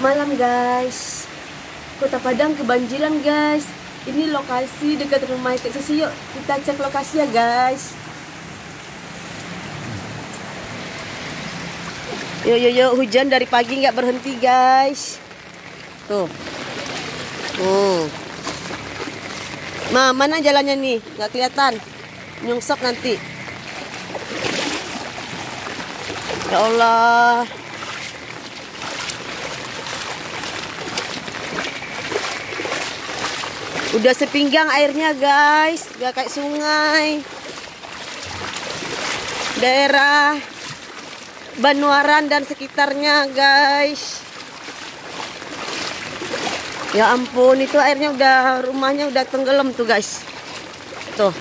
malam guys. Kota Padang kebanjiran guys. Ini lokasi dekat rumah Kak Sisi. Yuk kita cek lokasi ya guys. Yuk, hujan dari pagi nggak berhenti guys. Tuh. Nah, mana jalannya nih? Nggak kelihatan. Nyungsok nanti. Ya Allah. Udah sepinggang airnya guys. Gak kayak sungai. Daerah Banuaran dan sekitarnya guys. Ya ampun, itu airnya rumahnya udah tenggelam tuh guys. Tuh.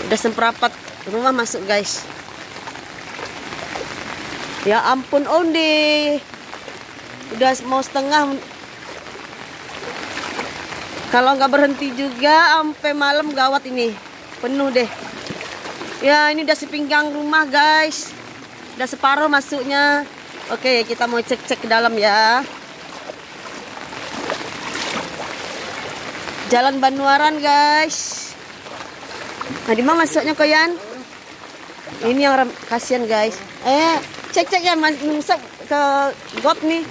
Udah semprapat rumah masuk guys. Ya ampun onde. Udah mau setengah. Kalau nggak berhenti juga sampai malam gawat ini. Penuh deh. Ya ini udah sepinggang rumah guys. Udah separuh masuknya. Oke, kita mau cek-cek ke dalam ya. Jalan Banuaran guys. Nah, di mana masuknya Koyan? Ini yang kasihan guys. Cek-cek ya masuk ke got nih.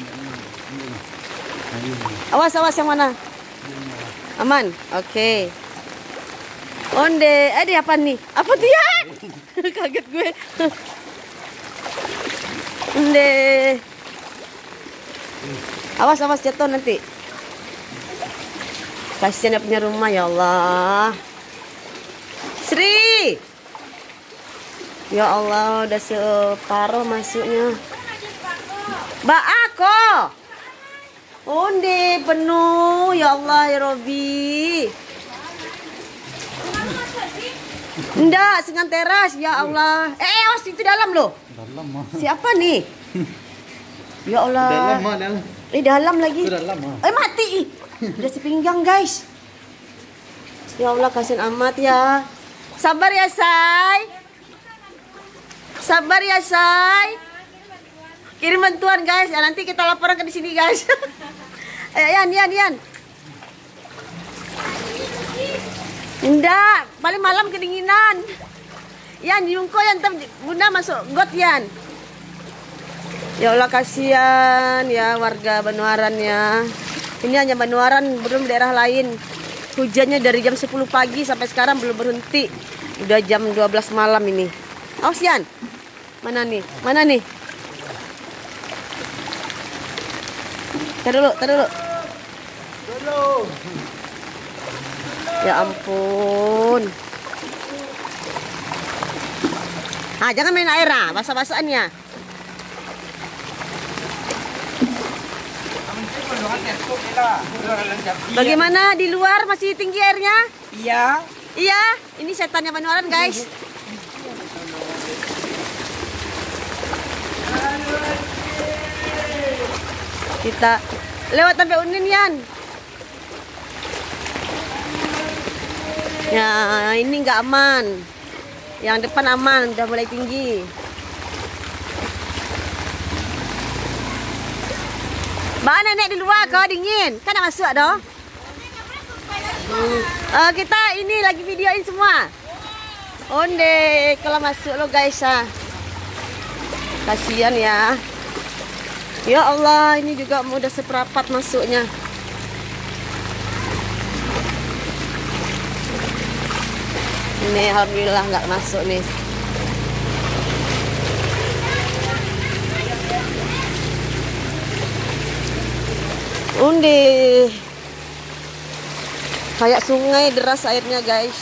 Awas yang mana? Aman. Oke. Onde, ada apa nih? Apa tuh ya? Kaget gue. Onde. Awas jatuh nanti. Kasihan punya rumah ya Allah. Sri. Ya Allah, udah separuh masuknya. Mbak Ako. Onde penuh, ya Allah ya Robi. Enggak, dengan teras, ya Allah. Awas itu dalam loh. Dalam. Siapa nih? Ya Allah. Dalam. Dalam lagi. Dalam. Mati. Udah sepinggang guys. Ya Allah, kasihan amat ya. Sabar ya say. Sabar ya say. Kirim bantuan guys. Ya, nanti kita laporan ke di sini guys. Ayo Yan. Enggak, paling malam kedinginan. Yan, Yungko yang Bunda masuk got Yan. Ya Allah, kasihan ya warga Banuaran ya. Ini hanya Banuaran, belum daerah lain. Hujannya dari jam 10 pagi sampai sekarang belum berhenti. Udah jam 12 malam ini. Awas Yan. Mana nih? Tar dulu. Ya ampun. Ah, jangan main air ah, basah-basahannya. Bagaimana di luar masih tinggi airnya? Iya, ini setannya Banuaran guys. Kita lewat sampai Unin Yan. Ya ini nggak aman. Yang depan aman, udah mulai tinggi. Mbak nenek di luar kau dingin, kan nak masuk doh. Kita ini lagi videoin semua. Onde kalau masuk lo guys ah. Kasihan ya. Ya Allah, ini juga udah seperapat masuknya. Ini alhamdulillah nggak masuk nih. Undi. Kayak sungai deras airnya guys.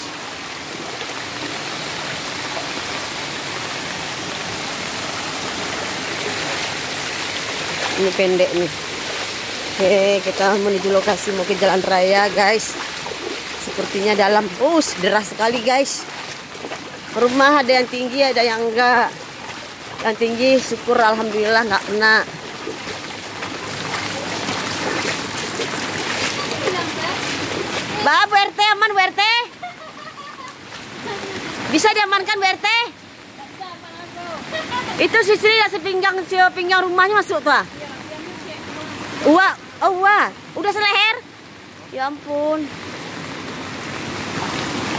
Ini pendek nih. Oke, kita menuju lokasi, mau ke jalan raya guys. Sepertinya dalam. Deras sekali guys. Rumah ada yang tinggi, ada yang enggak. Yang tinggi syukur alhamdulillah nggak kena. Mbak, Bu RT aman Bu RT? Bisa diamankan Bu RT? Itu si Sri sepinggang rumahnya masuk tuh. Wah, oh wah, udah seleher. Ya ampun.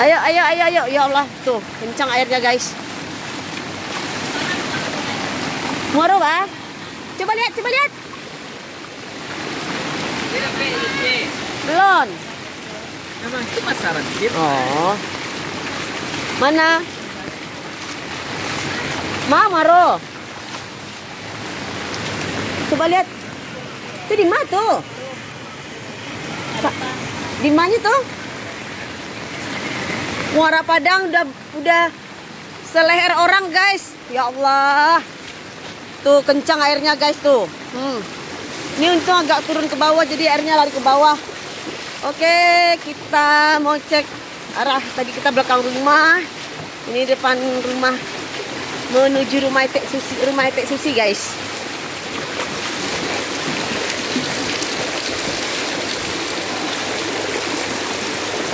Ayo, ayo, ayo, ayo. Ya Allah, tuh, kencang airnya, guys. Muaro, Bang. Coba lihat, coba lihat. Belum. Emang itu pasaran. Oh. Mana? Maro. Coba lihat. Itu di mana tuh? Di mana tuh? Muara Padang udah seleher orang, guys. Ya Allah. Tuh kencang airnya, guys, tuh. Ini untung agak turun ke bawah, jadi airnya lari ke bawah. Oke, kita mau cek arah. Tadi kita belakang rumah. Ini depan rumah menuju rumah Etek Susi, guys.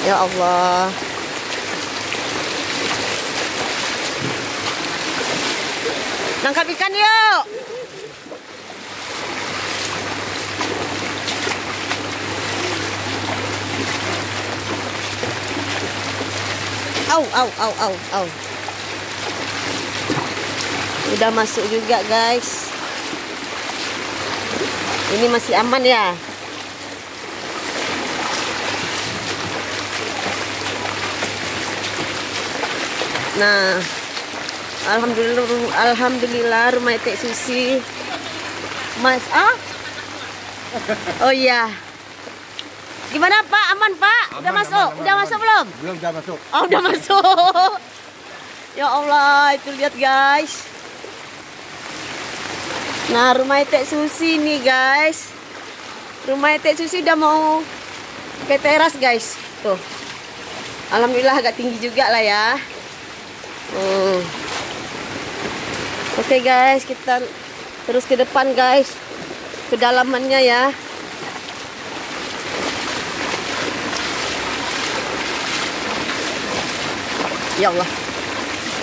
Ya Allah. Nangkap ikan yuk. Au. Udah masuk juga, guys. Ini masih aman ya. Nah, alhamdulillah rumah Etek Susi. Mas, oh iya. Gimana Pak? Aman Pak? Udah masuk? Udah masuk belum? Belum, udah masuk. Oh, udah masuk. Ya Allah, itu lihat, guys. Nah, rumah Etek Susi nih, guys. Rumah Etek Susi udah mau ke teras, guys. Tuh. Alhamdulillah agak tinggi juga lah ya. Oke, guys, kita terus ke depan, guys. Kedalamannya ya. Ya Allah.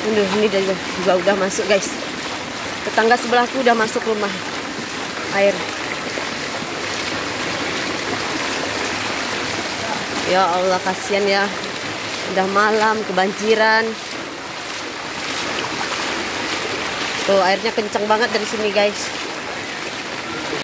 Ini juga udah masuk, guys. Tetangga sebelahku udah masuk rumah air. Ya Allah, kasihan ya. Udah malam, kebanjiran. Tuh, airnya kencang banget dari sini, guys.